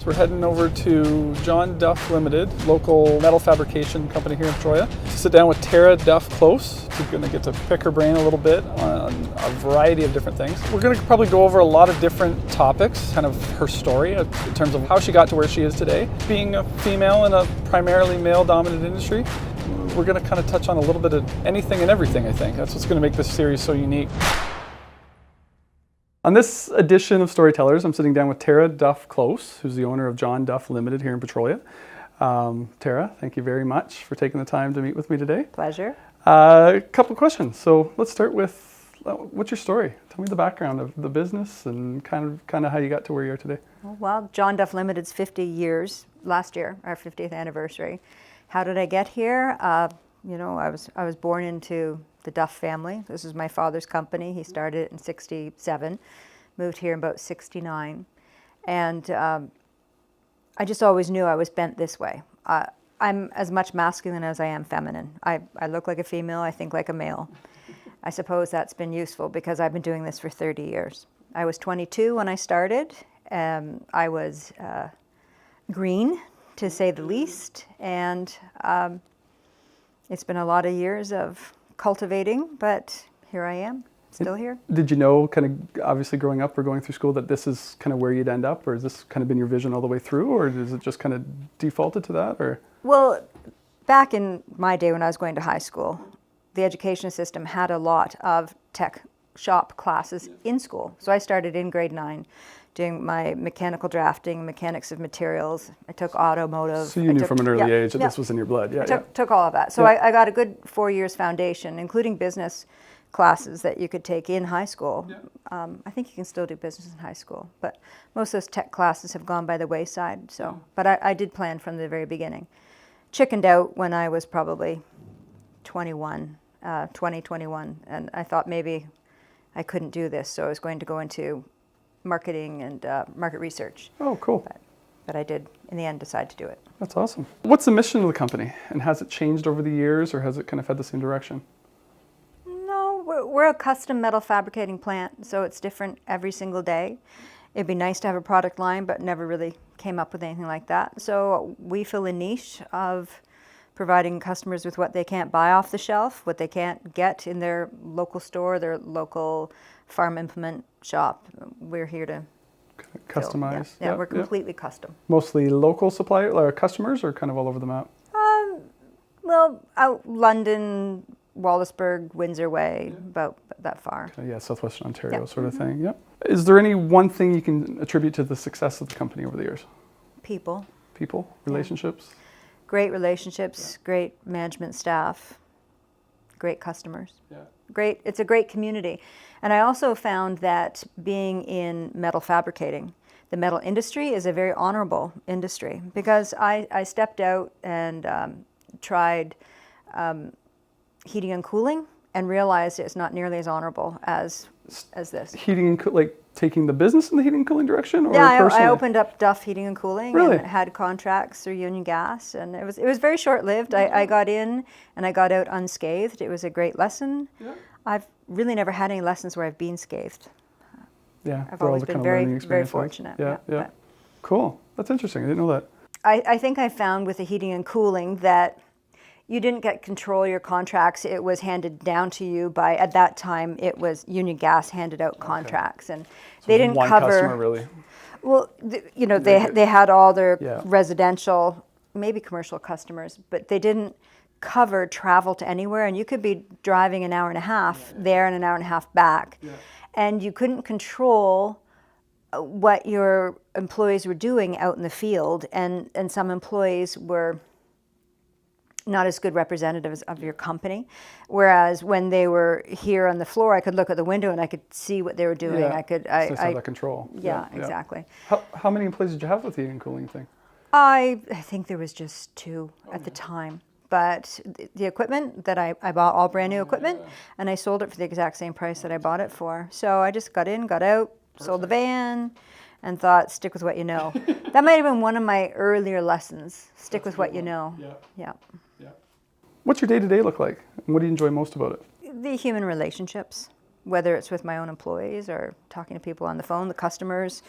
So we're heading over to John Duff Ltd, local metal fabrication company here in Petrolia, to sit down with Tara Duff-Cloes. We're going to get to pick her brain a little bit on a variety of different things. We're going to probably go over a lot of different topics, kind of her story in terms of how she got to where she is today. Being a female in a primarily male-dominated industry, we're going to kind of touch on a little bit of anything and everything, I think. That's what's going to make this series so unique. On this edition of Storytellers, I'm sitting down with Tara Duff-Cloes, who's the owner of John Duff Ltd here in Petrolia. Tara, thank you very much for taking the time to meet with me today. Pleasure. A couple of questions. So let's start with, what's your story? Tell me the background of the business and kind of how you got to where you are today. Well, John Duff Ltd's 50 years last year, our 50th anniversary. How did I get here? You know, I was born into the Duff family. This is my father's company. He started it in '67, moved here in about '69, and I just always knew I was bent this way. I'm as much masculine as I am feminine. I look like a female, I think like a male. I suppose that's been useful because I've been doing this for 30 years. I was 22 when I started. I was green, to say the least, and it's been a lot of years of cultivating, but here I am, still here. Did you know, kind of obviously growing up or going through school, that this is kind of where you'd end up, or has this kind of been your vision all the way through, or is it just kind of defaulted to that? Or Well, back in my day when I was going to high school, the education system had a lot of tech shop classes in school. So I started in grade 9 doing my mechanical drafting, mechanics of materials. I took automotive. So you knew from an early age that this was in your blood. Yeah, took all of that. So I got a good 4 years foundation, including business classes that you could take in high school. I think you can still do business in high school, but most of those tech classes have gone by the wayside. So, but I did plan from the very beginning. Chickened out when I was probably 21, and I thought maybe I couldn't do this, so I was going to go into marketing and market research. Oh, cool. But I did, in the end, decide to do it. That's awesome. What's the mission of the company, and has it changed over the years, or has it kind of had the same direction? No, we're a custom metal fabricating plant, so it's different every single day. It'd be nice to have a product line, but never really came up with anything like that. So we fill a niche of providing customers with what they can't buy off the shelf, what they can't get in their local store, their local farm implement shop. We're here to customize. Yeah, we're completely custom. Mostly local customers, or kind of all over the map? Well, out London, Wallaceburg, Windsor way, about that far. Okay, yeah, southwestern Ontario sort of thing. Yep. Is there any one thing you can attribute to the success of the company over the years? People. People, relationships. Great relationships, great management staff, great customers. It's a great community. And I also found that being in metal fabricating, the metal industry is a very honorable industry, because I stepped out and tried heating and cooling and realized it's not nearly as honorable as this. Heating and like taking the business in the heating and cooling direction, or yeah, personally? I opened up Duff Heating and Cooling. Really? And had contracts through Union Gas, and it was very short-lived. I got in and I got out unscathed. It was a great lesson. Yeah. I've really never had any lessons where I've been scathed. Yeah, I've always been very fortunate. Yeah. Cool. That's interesting. I didn't know that. I think I found with the heating and cooling that you didn't get control of your contracts. It was handed down to you by, at that time, it was Union Gas handed out contracts, and so they didn't cover. One customer, really. Well, you know, they had all their residential, maybe commercial customers, but they didn't cover travel to anywhere, and you could be driving an hour and a half there and an hour and a half back, and you couldn't control what your employees were doing out in the field, and some employees were not as good representatives of your company. Whereas when they were here on the floor, I could look at the window and I could see what they were doing. Yeah. I have that control. Yeah, exactly. How many employees did you have with the heating and cooling thing? I think there was just 2 at the time. But the equipment that I bought, all brand new equipment, and I sold it for the exact same price that I bought it for. So I just got in, got out, sold the van, and thought, stick with what you know. That might have been one of my earlier lessons. Stick with what you know. Yeah. What's your day-to-day look like? And what do you enjoy most about it? The human relationships, whether it's with my own employees or talking to people on the phone, the customers.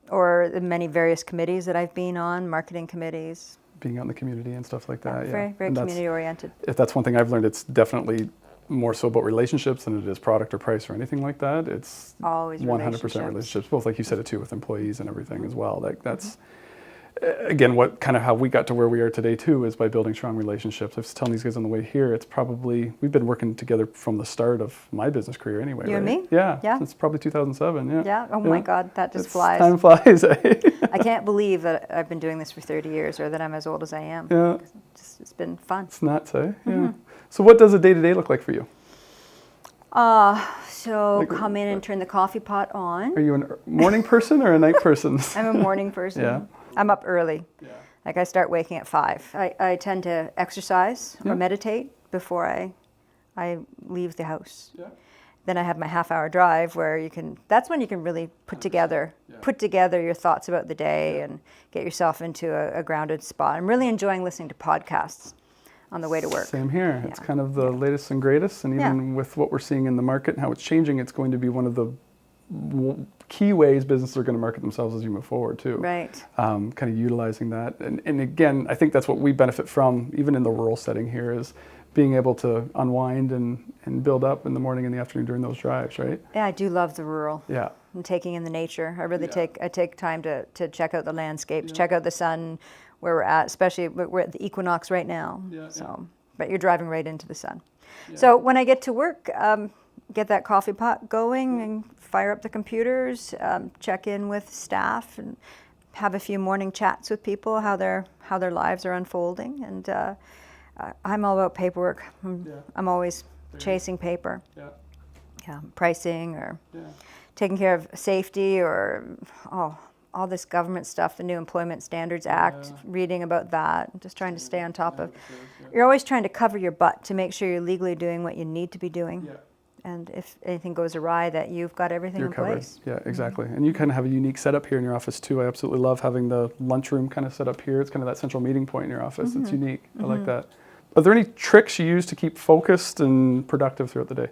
or the many various committees that I've been on, marketing committees. Being out in the community and stuff like that. Very, very community oriented. If that's one thing I've learned, it's definitely more so about relationships than it is product or price or anything like that. It's always 100% relationships, both like you said it too, with employees and everything as well. Like that's, again, what kind of how we got to where we are today too is by building strong relationships. I was telling these guys on the way here, it's probably, we've been working together from the start of my business career anyway. You and me? Yeah. Yeah. Since probably 2007. Yeah. Yeah. Oh my God, that just flies. Time flies. Eh? I can't believe that I've been doing this for 30 years or that I'm as old as I am. Yeah. It's been fun. It's nuts, eh? Yeah. So what does a day-to-day look like for you? So Like, come in and turn the coffee pot on. Are you a morning person or a night person? I'm a morning person. Yeah. I'm up early. Yeah. Like I start waking at 5. I tend to exercise or meditate before I leave the house. Yeah. Then I have my half-hour drive where that's when you can really put together your thoughts about the day and get yourself into a grounded spot. I'm really enjoying listening to podcasts on the way to work. Same here. Yeah. It's kind of the latest and greatest, and even with what we're seeing in the market and how it's changing, it's going to be one of the key ways businesses are going to market themselves as you move forward too. Right. Kind of utilizing that. And again, I think that's what we benefit from, even in the rural setting here, is being able to unwind and build up in the morning and the afternoon during those drives, right? Yeah, I do love the rural. Yeah. And taking in the nature. I really take time to check out the landscapes, check out the sun, where we're at, especially we're at the equinox right now. But you're driving right into the sun. So when I get to work, get that coffee pot going and fire up the computers, check in with staff and have a few morning chats with people, how their lives are unfolding. And I'm all about paperwork. I'm always chasing paper. Pricing or taking care of safety or all this government stuff, the new Employment Standards Act, reading about that, just trying to stay on top of. You're always trying to cover your butt to make sure you're legally doing what you need to be doing. And if anything goes awry, that you've got everything in place. Yeah, exactly. And you kind of have a unique setup here in your office too. I absolutely love having the lunchroom kind of set up here. It's kind of that central meeting point in your office. It's unique. I like that. Are there any tricks you use to keep focused and productive throughout the day?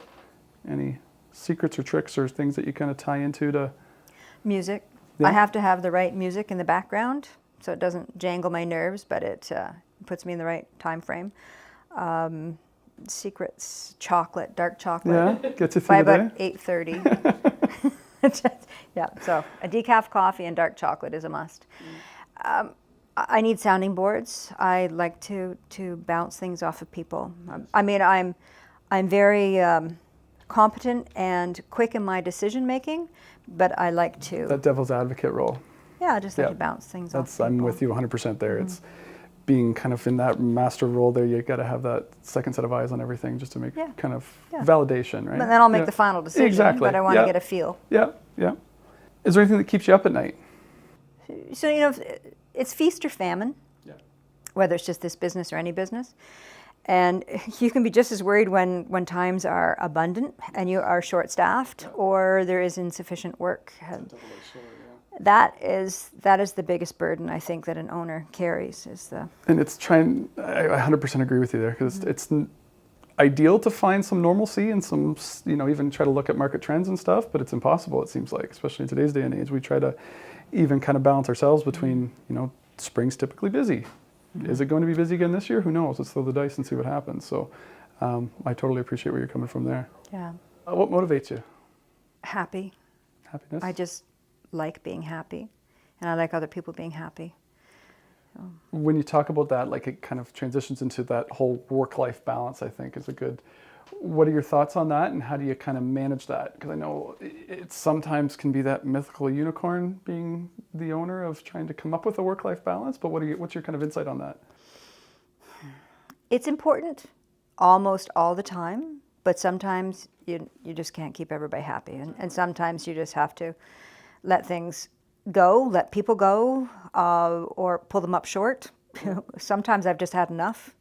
Any secrets or tricks or things that you kind of tie into to? Music. Yeah. I have to have the right music in the background so it doesn't jangle my nerves, but it puts me in the right time frame. Secrets, chocolate, dark chocolate. Yeah, gets you through by the about day. 8:30. Yeah, so a decaf coffee and dark chocolate is a must. I need sounding boards. I like to bounce things off of people. I mean, I'm very competent and quick in my decision making, but I like to. That devil's advocate role. Yeah, I just like to bounce things off people. I'm with you 100% there. It's being kind of in that master role there. You got to have that second set of eyes on everything just to make kind of validation, right? But then I'll make the final decision. Exactly. But I want to get a feel. Yeah, yeah. Is there anything that keeps you up at night? So it's feast or famine. Yeah. Whether it's just this business or any business. And you can be just as worried when times are abundant and you are short-staffed or there is insufficient work. That is the biggest burden I think that an owner carries is the. And it's trying. I 100% agree with you there because it's ideal to find some normalcy and some even try to look at market trends and stuff, but it's impossible. It seems like, especially in today's day and age, we try to even kind of balance ourselves between spring's typically busy. Is it going to be busy again this year? Who knows? Let's throw the dice and see what happens. So I totally appreciate where you're coming from there. Yeah. What motivates you? Happiness. I just like being happy, and I like other people being happy. So. When you talk about that, like it kind of transitions into that whole work-life balance, I think is a good. What are your thoughts on that, and how do you kind of manage that? Because I know it sometimes can be that mythical unicorn being the owner of trying to come up with a work-life balance, but what's your kind of insight on that? It's important almost all the time, but sometimes you just can't keep everybody happy, and sometimes you just have to let things go, let people go, or pull them up short. Sometimes I've just had enough.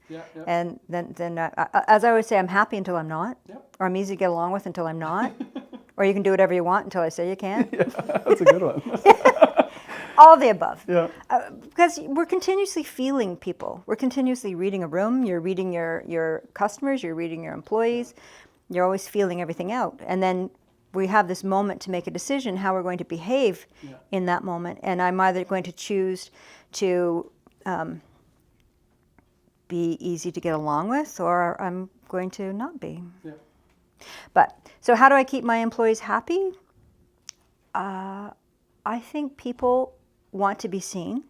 And then as I always say, I'm happy until I'm not, or I'm easy to get along with until I'm not, or you can do whatever you want until I say you can't. Yeah, that's a good one. All of the above. Yeah. Because we're continuously feeling people. We're continuously reading a room. You're reading your customers. You're reading your employees. You're always feeling everything out. And then we have this moment to make a decision how we're going to behave in that moment. And I'm either going to choose to be easy to get along with, or I'm going to not be. Yeah. But, so how do I keep my employees happy? I think people want to be seen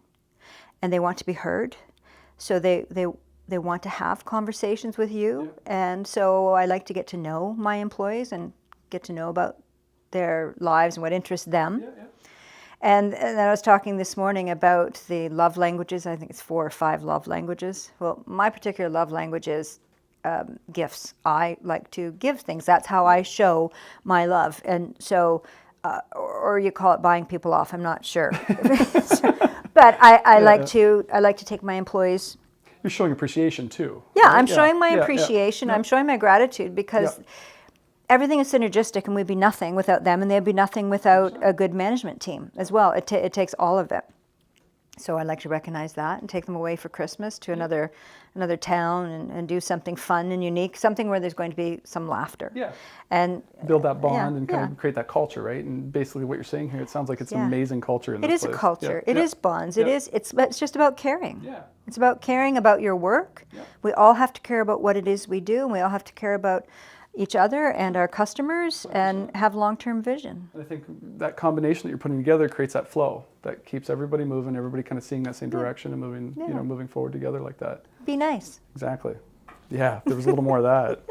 and they want to be heard. So they want to have conversations with you. And so I like to get to know my employees and get to know about their lives and what interests them. And I was talking this morning about the love languages. I think it's 4 or 5 love languages. Well, my particular love language is gifts. I like to give things. That's how I show my love. And so, or you call it buying people off, I'm not sure. But I like to take my employees. You're showing appreciation too. Yeah, right? I'm showing my appreciation. I'm showing my gratitude, because everything is synergistic, and we'd be nothing without them, and they'd be nothing without a good management team as well. It takes all of it. So I like to recognize that and take them away for Christmas to another town and do something fun and unique, something where there's going to be some laughter. Yeah. And build that bond and kind of create that culture, right? And basically what you're saying here, it sounds like it's an amazing culture in this place. It is a culture. It is bonds. It's just about caring. Yeah. It's about caring about your work. Yeah. We all have to care about what it is we do, and we all have to care about each other and our customers 100%. And have long-term vision. I think that combination that you're putting together creates that flow that keeps everybody moving, everybody kind of seeing that same direction and moving, moving forward together like that. Be nice. Exactly. Yeah, there was a little more of that.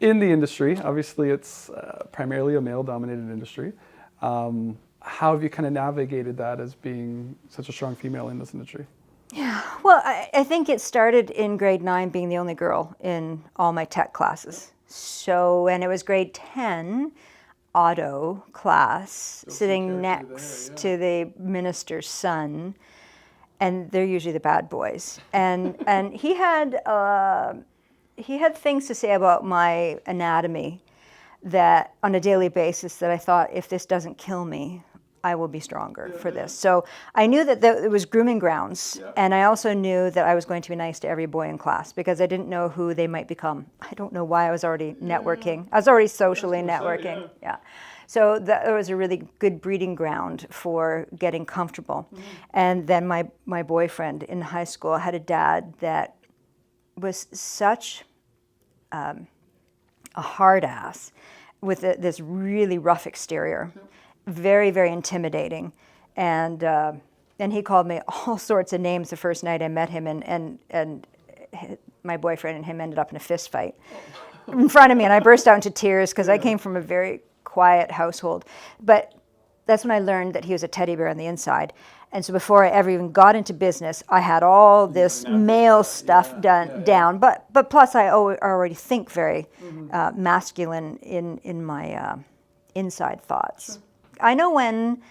In the industry, obviously it's primarily a male-dominated industry. How have you kind of navigated that as being such a strong female in this industry? Yeah, well, I think it started in grade 9 being the only girl in all my tech classes. So, and it was grade 10 auto class, sitting next to the minister's son, and they're usually the bad boys. And he had things to say about my anatomy that on a daily basis that I thought, if this doesn't kill me, I will be stronger for this. So I knew that it was grooming grounds, and I also knew that I was going to be nice to every boy in class, because I didn't know who they might become. I don't know why. I was already networking. I was already socially networking. So that was a really good breeding ground for getting comfortable. And then my boyfriend in high school had a dad that was such a hard ass with this really rough exterior. Very, very intimidating, and he called me all sorts of names the first night I met him, and my boyfriend and him ended up in a fist fight in front of me, and I burst out into tears because I came from a very quiet household. But that's when I learned that he was a teddy bear on the inside, and so before I ever even got into business, I had all this male stuff down. But plus I already think very masculine in my inside thoughts. Sure. I know when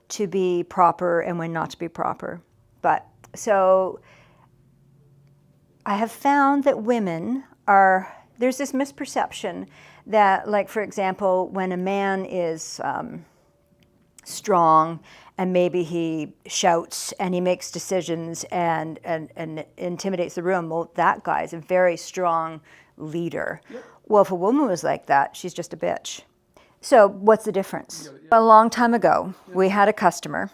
to be proper and when not to be proper. But so I have found that women there's this misperception that, like, for example, when a man is strong and maybe he shouts and he makes decisions and intimidates the room, well, that guy's a very strong leader. Yep. Well, if a woman was like that, she's just a bitch. So what's the difference? A long time ago, we had a customer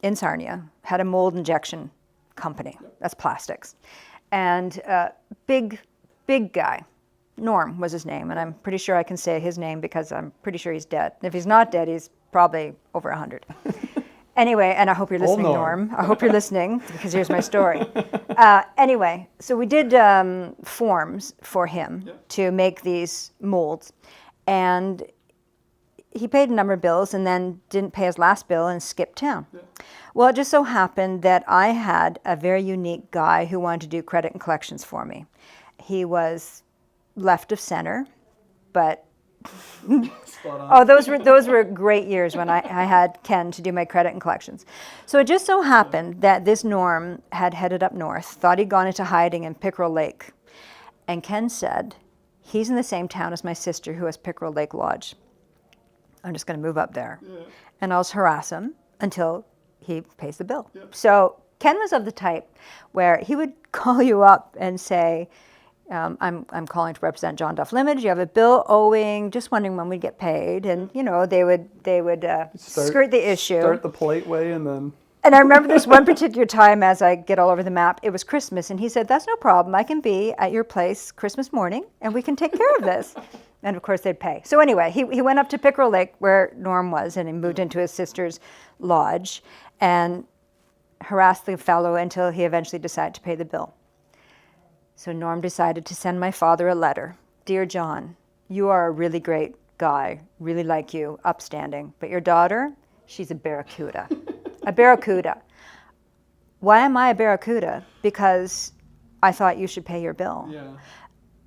in Sarnia, had a mold injection company. That's plastics. And big guy, Norm was his name, and I'm pretty sure I can say his name because I'm pretty sure he's dead. If he's not dead, he's probably over 100. Anyway, and I hope you're listening, Norm. I hope you're listening, because here's my story. Anyway, so we did forms for him to make these molds, and he paid a number of bills and then didn't pay his last bill and skipped town. Yeah. Well, it just so happened that I had a very unique guy who wanted to do credit and collections for me. He was left of center, but those were great years when I had Ken to do my credit and collections. So it just so happened that this Norm had headed up north, thought he'd gone into hiding in Pickerel Lake. And Ken said, he's in the same town as my sister who has Pickerel Lake Lodge. I'm just going to move up there. Yeah. And I'll just harass him until he pays the bill. Yeah. So Ken was of the type where he would call you up and say, I'm calling to represent John Duff Ltd. You have a bill owing, just wondering when we'd get paid. And, you know, they would skirt the issue. Start the polite way and then... And I remember this one particular time as I get all over the map, it was Christmas. And he said, that's no problem. I can be at your place Christmas morning and we can take care of this. And of course they'd pay. So anyway, he went up to Pickerel Lake where Norm was, and he moved into his sister's lodge and harassed the fellow until he eventually decided to pay the bill. So Norm decided to send my father a letter. Dear John, you are a really great guy, really like you, upstanding. But your daughter, she's a barracuda. A barracuda. Why am I a barracuda? Because I thought you should pay your bill. Yeah.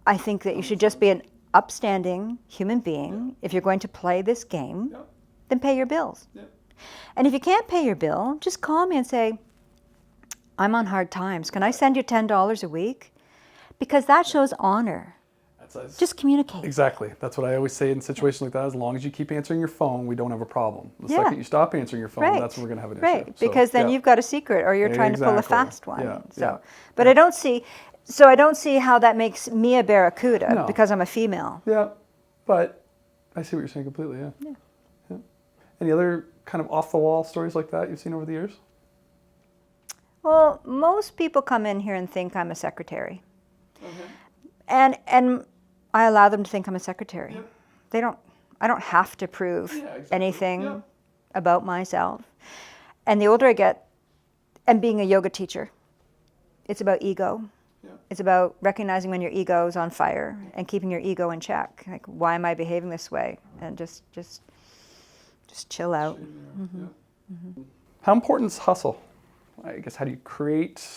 I think that you should just be an upstanding human being. If you're going to play this game, then pay your bills. And if you can't pay your bill, just call me and say, I'm on hard times. Can I send you $10 a week? Because that shows honor. Just communicate. Exactly. That's what I always say in situations like that. As long as you keep answering your phone, we don't have a problem. The second you stop answering your phone, that's when we're going to have an issue. Right, because then you've got a secret, or you're trying to pull a fast one. Yeah. But I don't see how that makes me a barracuda because I'm a female. Yeah, but I see what you're saying completely, yeah. Any other kind of off-the-wall stories like that you've seen over the years? Well, most people come in here and think I'm a secretary. And I allow them to think I'm a secretary. I don't have to prove anything about myself. And the older I get, and being a yoga teacher, it's about ego. It's about recognizing when your ego is on fire and keeping your ego in check. Like, why am I behaving this way? And just chill out. How important is hustle? I guess, how do you create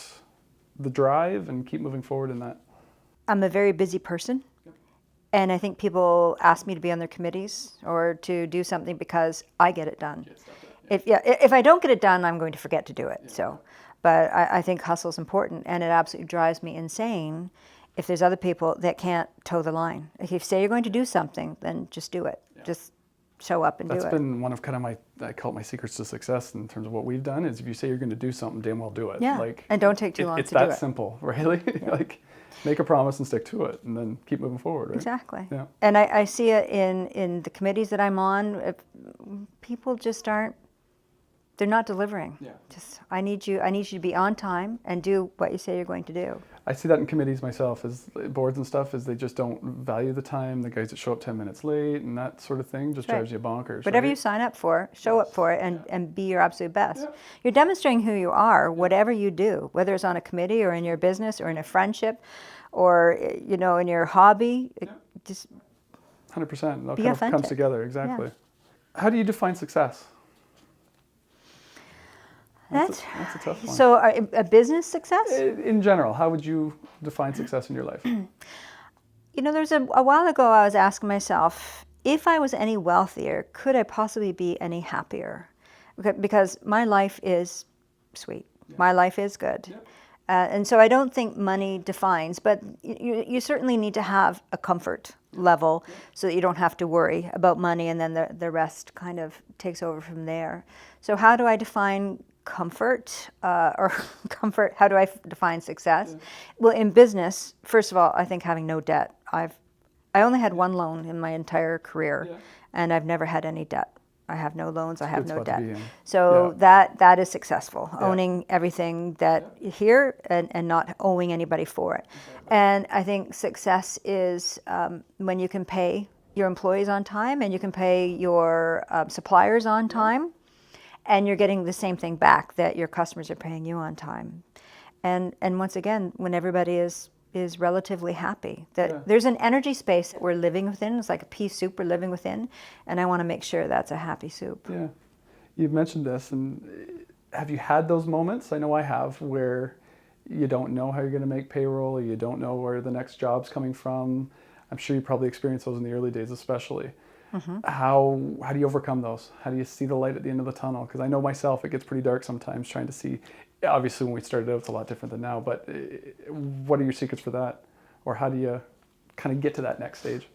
the drive and keep moving forward in that? I'm a very busy person. And I think people ask me to be on their committees or to do something because I get it done. If I don't get it done, I'm going to forget to do it. But I think hustle is important, and it absolutely drives me insane if there's other people that can't toe the line. If you say you're going to do something, then just do it. Just show up and do it. That's been one of kind of I call it my secrets to success in terms of what we've done, is if you say you're going to do something, damn well do it. Yeah, and don't take too long to do it. It's that simple, really. Like, make a promise and stick to it, and then keep moving forward, right? Exactly. Yeah. And I see it in the committees that I'm on. People just aren't. They're not delivering. I need you to be on time and do what you say you're going to do. I see that in committees myself, as boards and stuff, is they just don't value the time. The guys that show up 10 minutes late and that sort of thing just drives you bonkers. Whatever you sign up for, show up for it and be your absolute best. You're demonstrating who you are, whatever you do, whether it's on a committee or in your business or in a friendship or, in your hobby. Just 100%. It all be kind of authentic. comes together, exactly. How do you define success? That's a tough one. So a business success? In general, how would you define success in your life? There's a while ago I was asking myself, if I was any wealthier, could I possibly be any happier? Because my life is sweet. My life is good. And so I don't think money defines, but you certainly need to have a comfort level so that you don't have to worry about money, and then the rest kind of takes over from there. So how do I define comfort, or comfort, how do I define success? Well, in business, first of all, I think having no debt. I only had one loan in my entire career, and I've never had any debt. I have no loans, I have no debt. So that is successful, owning everything that here and not owing anybody for it. And I think success is when you can pay your employees on time and you can pay your suppliers on time, and you're getting the same thing back that your customers are paying you on time. And once again, when everybody is relatively happy, that there's an energy space that we're living within. It's like a pea soup we're living within, and I want to make sure that's a happy soup. Yeah, you've mentioned this, and have you had those moments? I know I have, where you don't know how you're going to make payroll, or you don't know where the next job's coming from. I'm sure you probably experienced those in the early days, especially. How do you overcome those? How do you see the light at the end of the tunnel? Because I know myself, it gets pretty dark sometimes trying to see. Obviously, when we started out, it's a lot different than now, but what are your secrets for that? Or how do you kind of get to that next stage?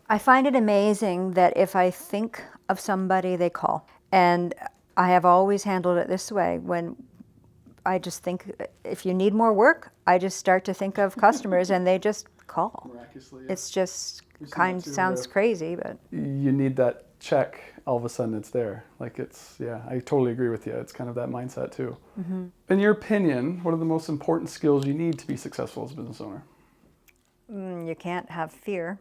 I find it amazing that if I think of somebody, they call. And I have always handled it this way. When I just think, if you need more work, I just start to think of customers and they just call. Miraculously, It's just We've seen kind that too, sounds where crazy, but you need that check, all of a sudden it's there. Like I totally agree with you. It's kind of that mindset too. In your opinion, what are the most important skills you need to be successful as a business owner? you can't have fear.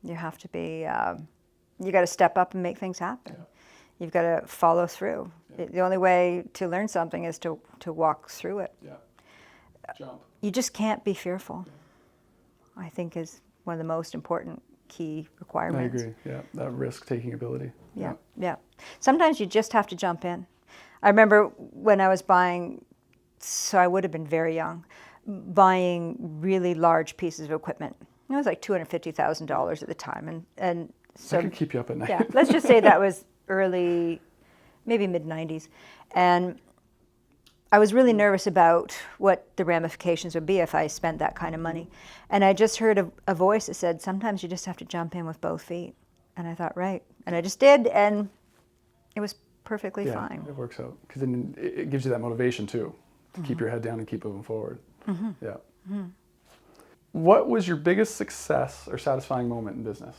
You have to be, you got to step up and make things happen. Yeah. You've got to follow through. Yeah. The only way to learn something is to walk through it. Yeah. Jump. You just can't be fearful, I think is one of the most important key I requirements. agree. Yeah. That risk-taking ability. Yeah. Sometimes you just have to jump in. I remember when I was buying, so I would have been very young, buying really large pieces of equipment. It was like $250,000 at the time. And so I could keep you up at night. yeah, let's just say that was early, maybe mid-90s. And I was really nervous about what the ramifications would be if I spent that kind of money. And I just heard a voice that said, sometimes you just have to jump in with both feet. And I thought, right. And I just did, and it was perfectly fine. It works out. Because then it gives you that motivation too, to keep your head down and keep moving forward. Yeah. What was your biggest success or satisfying moment in business?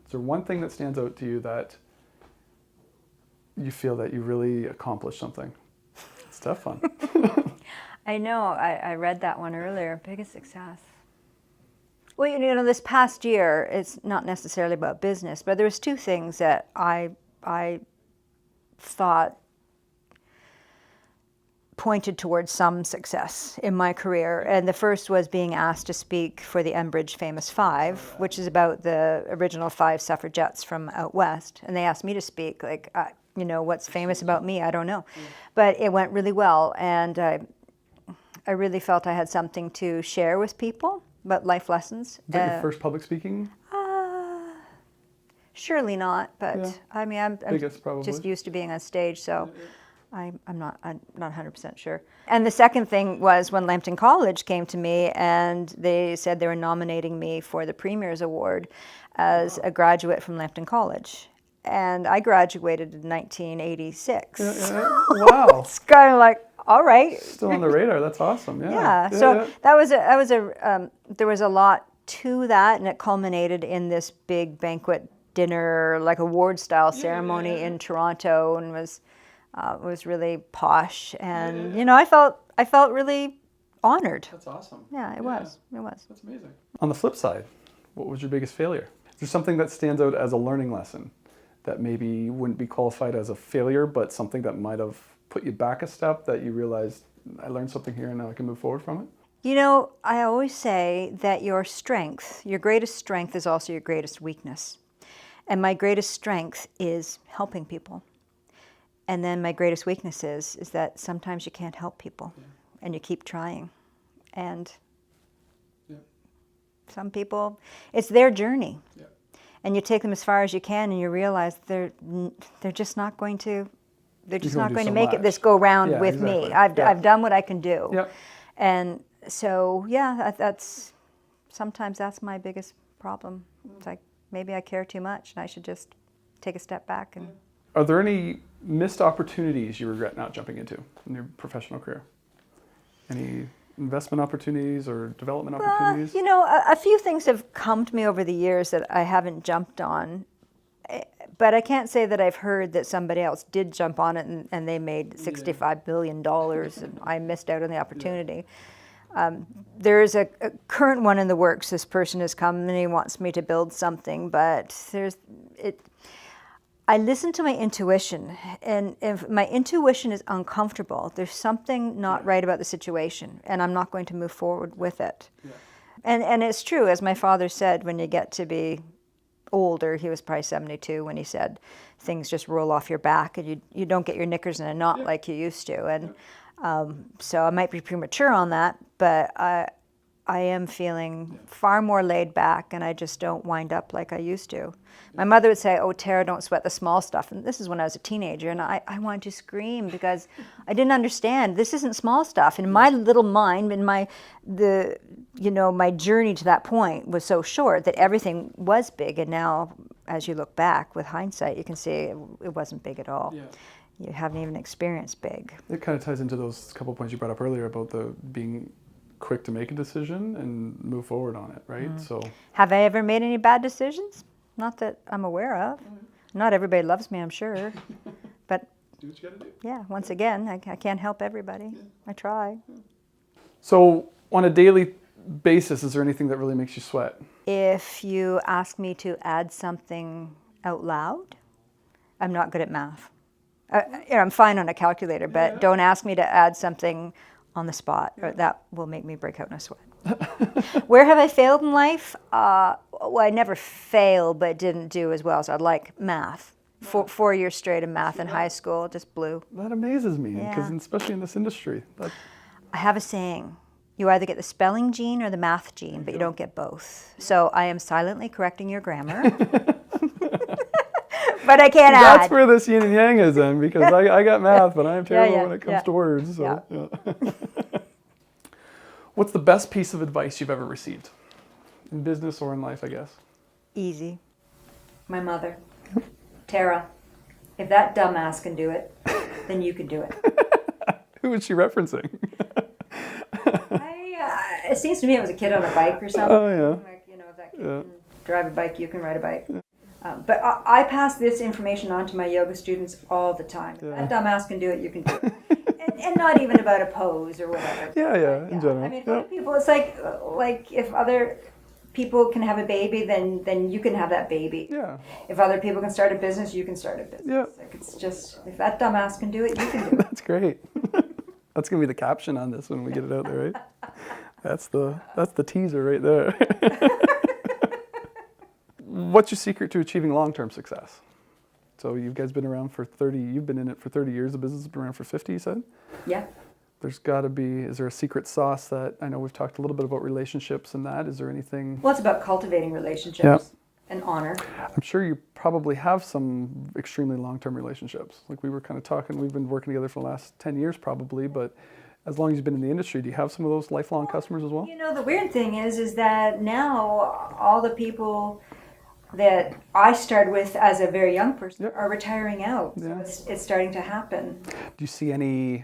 Is there one thing that stands out to you that you feel that you really accomplished something? It's tough one. I know, I read that one earlier, biggest success. Well, you know, this past year, it's not necessarily about business, but there was two things that I thought pointed towards some success in my career. And the first was being asked to speak for the Enbridge Famous Five, which is about the original 5 suffragettes from out west. And they asked me to speak, like, you know, what's famous about me? I don't know. But it went really well. And I really felt I had something to share with people about life lessons. Is that your first public speaking? Surely not, but I mean, I'm Biggest, probably. just used to being on stage, so I'm not 100% sure. And the second thing was when Lambton College came to me and they said they were nominating me for the Premier's Award as a graduate from Lambton College. And I graduated in 1986. Wow. It's kind of like, all right. Still on the radar. That's awesome. Yeah. So that was there was a lot to that, and it culminated in this big banquet dinner, like award style ceremony in Toronto, and was really posh. And you know, I felt really honored. That's awesome. Yeah, it was. That's amazing. On the flip side, what was your biggest failure? Is there something that stands out as a learning lesson that maybe wouldn't be qualified as a failure, but something that might have put you back a step that you realized, I learned something here and now I can move forward from it? You know, I always say that your greatest strength is also your greatest weakness. And my greatest strength is helping people. And then my greatest weakness is that sometimes you can't help people and you keep trying. And some people, it's their journey. And you take them as far as you can and you realize they're just not going to, make it this go round with me. I've done what I can do. And so, sometimes that's my biggest problem. It's like, maybe I care too much and I should just take a step back. And Are there any missed opportunities you regret not jumping into in your professional career? Any investment opportunities or development opportunities? You know, a few things have come to me over the years that I haven't jumped on. But I can't say that I've heard that somebody else did jump on it and they made $65 billion and I missed out on the opportunity. There is a current one in the works. This person has come and he wants me to build something, but I listen to my intuition, and if my intuition is uncomfortable, there's something not right about the situation, and I'm not going to move forward with it. And it's true, as my father said, when you get to be older, he was probably 72 when he said things just roll off your back and you don't get your knickers in a knot like you used to. And so I might be premature on that, but I am feeling far more laid back and I just don't wind up like I used to. My mother would say, oh, Tara, don't sweat the small stuff. And this is when I was a teenager, and I wanted to scream because I didn't understand. This isn't small stuff. In my little mind, my journey to that point was so short that everything was big. And now, as you look back with hindsight, you can see it wasn't big at all. You haven't even experienced big. It kind of ties into those couple of points you brought up earlier about being quick to make a decision and move forward on it, right? So Have I ever made any bad decisions? Not that I'm aware of. Not everybody loves me, I'm sure. But do what you got to do. yeah, once again, I can't help everybody. I try. So on a daily basis, is there anything that really makes you sweat? If you ask me to add something out loud, I'm not good at math. I'm fine on a calculator, but don't ask me to add something on the spot, or that will make me break out in a sweat. Where have I failed in life? Well, I never failed, but didn't do as well. So I'd like math. 4 years straight of math in high school, just blew. That amazes me, because Yeah. especially in this industry. I have a saying. You either get the spelling gene or the math gene, but you don't get both. So I am silently correcting your grammar. But I can't add. That's where this yin and yang is then, because I got math, but I am terrible when it comes to words. So, yeah. What's the best piece of advice you've ever received? In business or in life, I guess? Easy. My mother. Tara, if that dumbass can do it, then you can do it. Who was she referencing? It seems to me it was a kid on a bike or something. Oh, yeah. Like, if that kid can drive a bike, you can ride a bike. But I pass this information on to my yoga students all the time. If that dumbass can do it, you can do it. and not even about a pose or whatever. Yeah, in general. I mean, other people, it's like if other people can have a baby, then you can have that baby. Yeah. If other people can start a business, you can start a business. Yeah. Like, it's just, if that dumbass can do it, you can do it. That's great. That's going to be the caption on this when we get it out there, right? That's the teaser right there. What's your secret to achieving long-term success? So you guys been around for 30, you've been in it for 30 years, the business has been around for 50, you said? Yeah. There's got to be, is there a secret sauce that, I know we've talked a little bit about relationships and that, is there anything? Well, it's about cultivating relationships and honor. I'm sure you probably have some extremely long-term relationships. Like we were kind of talking, we've been working together for the last 10 years probably, but as long as you've been in the industry, do you have some of those lifelong customers as well? The weird thing is that now all the people that I started with as a very young person are retiring out. Yeah. So it's starting to happen. Do you see any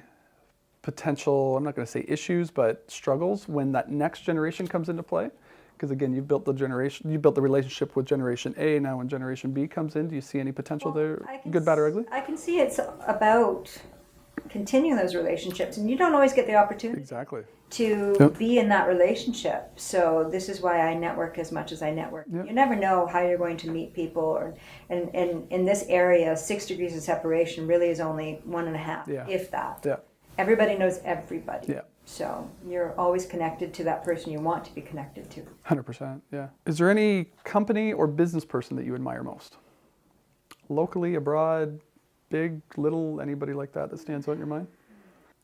potential, I'm not going to say issues, but struggles when that next generation comes into play? Because again, you built the relationship with Generation A. Now when Generation B comes in, do you see any potential there, good, bad, or ugly? I can see it's about continuing those relationships, and you don't always get the opportunity to be in that relationship. So this is why I network as much as I network. You never know how you're going to meet people, and in this area, 6 degrees of separation really is only 1.5, if that. Yeah. Everybody knows everybody. Yeah. So you're always connected to that person you want to be connected to. 100%, yeah. Is there any company or business person that you admire most? Locally, abroad, big, little, anybody like that stands out in your mind?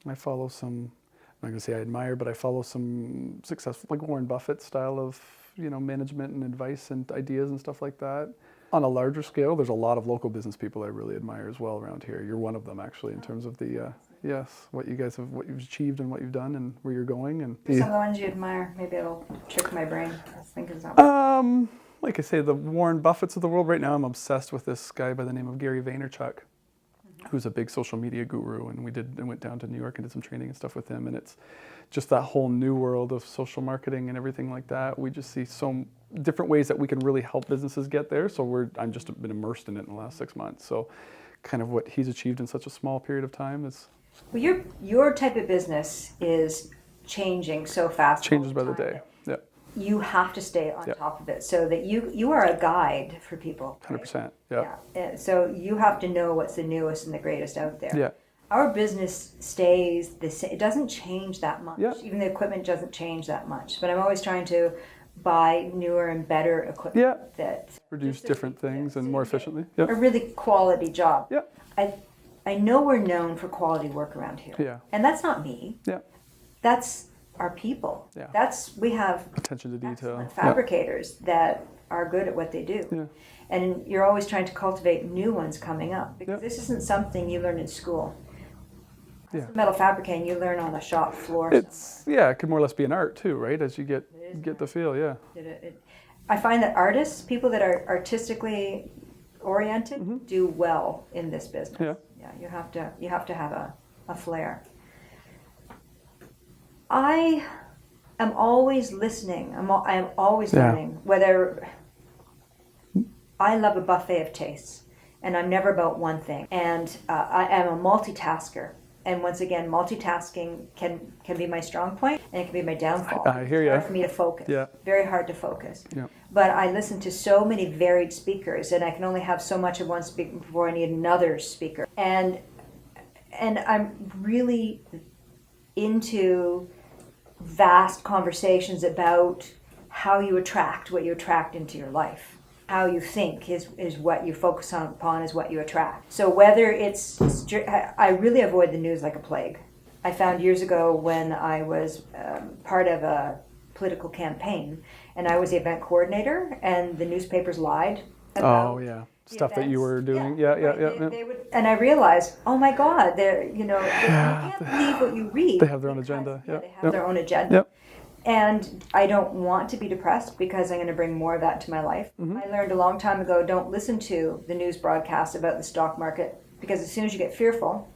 I follow some, I'm not going to say I admire, but I follow some successful, like Warren Buffett style of, management and advice and ideas and stuff like that. On a larger scale, there's a lot of local business people I really admire as well around here. You're one of them actually in terms of the, what you guys have, what you've achieved and what you've done and where you're going. And some of the ones you admire, maybe it'll trick my brain. I was thinking something. Like I say, the Warren Buffetts of the world right now, I'm obsessed with this guy by the name of Gary Vaynerchuk, who's a big social media guru, and I went down to New York and did some training and stuff with him, and it's just that whole new world of social marketing and everything like that. We just see so different ways that we can really help businesses get there. So I'm just been immersed in it in the last 6 months. So kind of what he's achieved in such a small period of time is... Well, your type of business is changing so fast. Changes by the day, yeah. You have to stay on top of it so that you are a guide for people. 100%, yeah. So you have to know what's the newest and the greatest out there. Yeah. Our business stays the same. It doesn't change that much. Yeah. Even the equipment doesn't change that much. But I'm always trying to buy newer and better equipment that produce different things and more efficiently. A really quality job. Yeah. I know we're known for quality work around here. Yeah. And that's not me. Yeah. That's our people. Yeah. We have attention to detail. Fabricators that are good at what they do. Yeah. And you're always trying to cultivate new ones coming up, because this isn't something you learn in school. Metal fabricating you learn on the shop floor. It could more or less be an art too, right? As you get the feel, I find that artists, people that are artistically oriented, do well in this business. Yeah, you have to have a flair. I I'm always listening. I'm always Yeah. learning. Whether I love a buffet of tastes, and I'm never about one thing. And I am a multitasker. And once again, multitasking can be my strong point, and it can be my downfall. I hear It's ya. hard for me to focus. Yeah. Very hard to focus. Yeah. But I listen to so many varied speakers, and I can only have so much of one speaker before I need another speaker. And I'm really into vast conversations about how you attract what you attract into your life. How you think is what you focus upon is what you attract. So whether I really avoid the news like a plague. I found years ago when I was part of a political campaign, and I was the event coordinator, and the newspapers lied about stuff that you were doing. They would, and I realized, oh my God, you can't believe what you read. They have their own agenda. They have their own agenda. Yep. And I don't want to be depressed because I'm going to bring more of that to my life. Mm-hmm. I learned a long time ago, don't listen to the news broadcasts about the stock market, because as soon as you get fearful,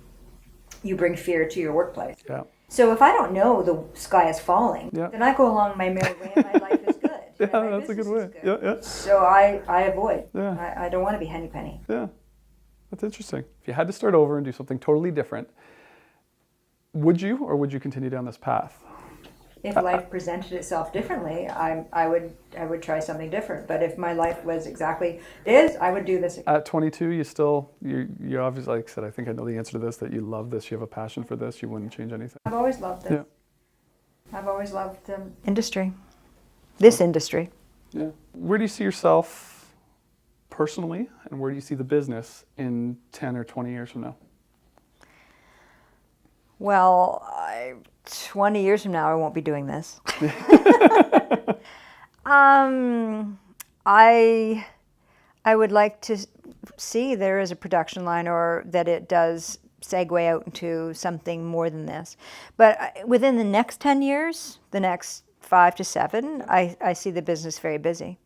you bring fear to your workplace. Yeah. So if I don't know the sky is falling, Yeah. then I go along my merry way and my life is good. Yeah, and my that's a good business way. is good. Yeah. So I avoid. Yeah. I don't want to be henny penny. Yeah. That's interesting. If you had to start over and do something totally different, would you, or would you continue down this path? If life presented itself differently, I would try something different. But if my life was exactly this, I would do this again. At 22, you obviously, like I said, I think I know the answer to this, that you love this, you have a passion for this, you wouldn't change anything. I've always loved it. Yeah. I've always loved industry. This industry. Yeah. Where do you see yourself personally, and where do you see the business in 10 or 20 years from now? Well, 20 years from now, I won't be doing this. I would like to see there is a production line, or that it does segue out into something more than this. But within the next 10 years, the next 5 to 7, I see the business very busy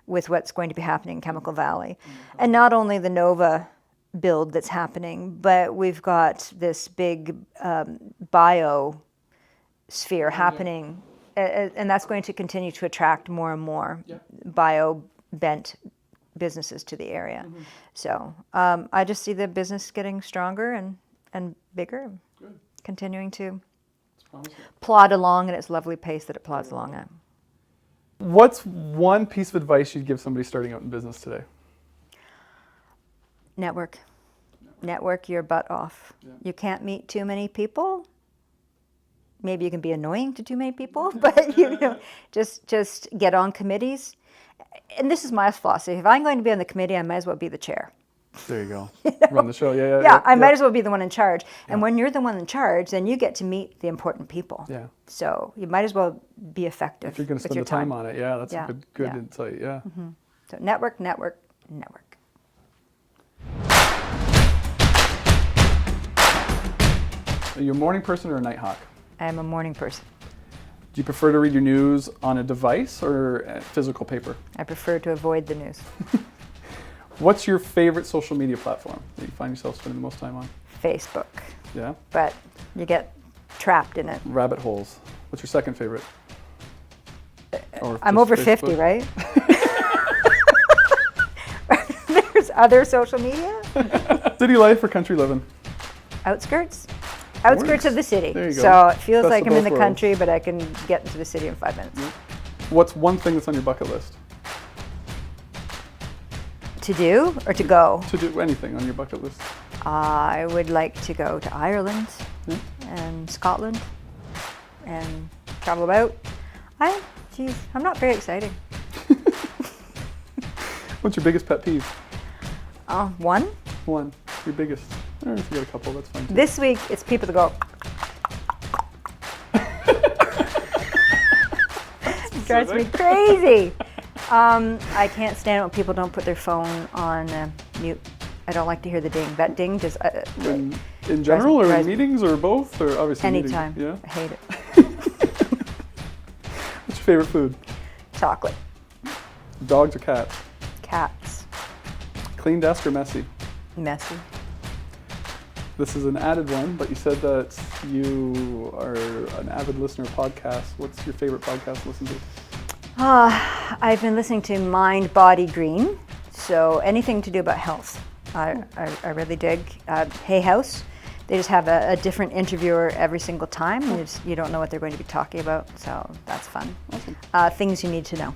with what's going to be happening in Chemical Valley. And not only the Nova build that's happening, but we've got this big biosphere happening, and that's going to continue to attract more and more bio-bent businesses to the area. So I just see the business getting stronger and bigger, continuing to plod along at its lovely pace that it plods along at. What's one piece of advice you'd give somebody starting out in business today? Network your butt off. You can't meet too many people. Maybe you can be annoying to too many people, but just get on committees. And this is my philosophy. If I'm going to be on the committee, I might as well be the chair. There you go. Run the show. I might as well be the one in charge. And when you're the one in charge, then you get to meet the important people. Yeah. So you might as well be effective. If you're going to spend the time on it, that's a good insight. Yeah. Mm-hmm. So network. Are you a morning person or a night hawk? I am a morning person. Do you prefer to read your news on a device or physical paper? I prefer to avoid the news. What's your favorite social media platform that you find yourself spending the most time on? Facebook. Yeah? But you get trapped in it. Rabbit holes. What's your second favorite? I'm over 50, right? There's other social media? City life or country living? Outskirts. Outskirts of the city. There you go. So it feels Best like of I'm in both the worlds. country, but I can get into the city in 5 minutes. Yeah. What's one thing that's on your bucket list? To do or to go? To do anything on your bucket list? I would like to go to Ireland and Scotland and travel about. I'm not very exciting. What's your biggest pet peeve? One. One. Your biggest. Or if you got a couple, that's fine too. This week, it's people that go. It drives me crazy. I can't stand it when people don't put their phone on mute. I don't like to hear the ding. That ding just. In general, or in meetings, or both, or obviously anytime. Meetings? I hate it. What's your favorite food? Chocolate. Dogs or cats? Cats. Clean desk or messy? Messy. This is an added one, but you said that you are an avid listener of podcasts. What's your favorite podcast to listen to? I've been listening to Mind, Body, Green, so anything to do about health. I really dig. Hay House, they just have a different interviewer every single time. You don't know what they're going to be talking about, so that's fun. Awesome. Things you need to know.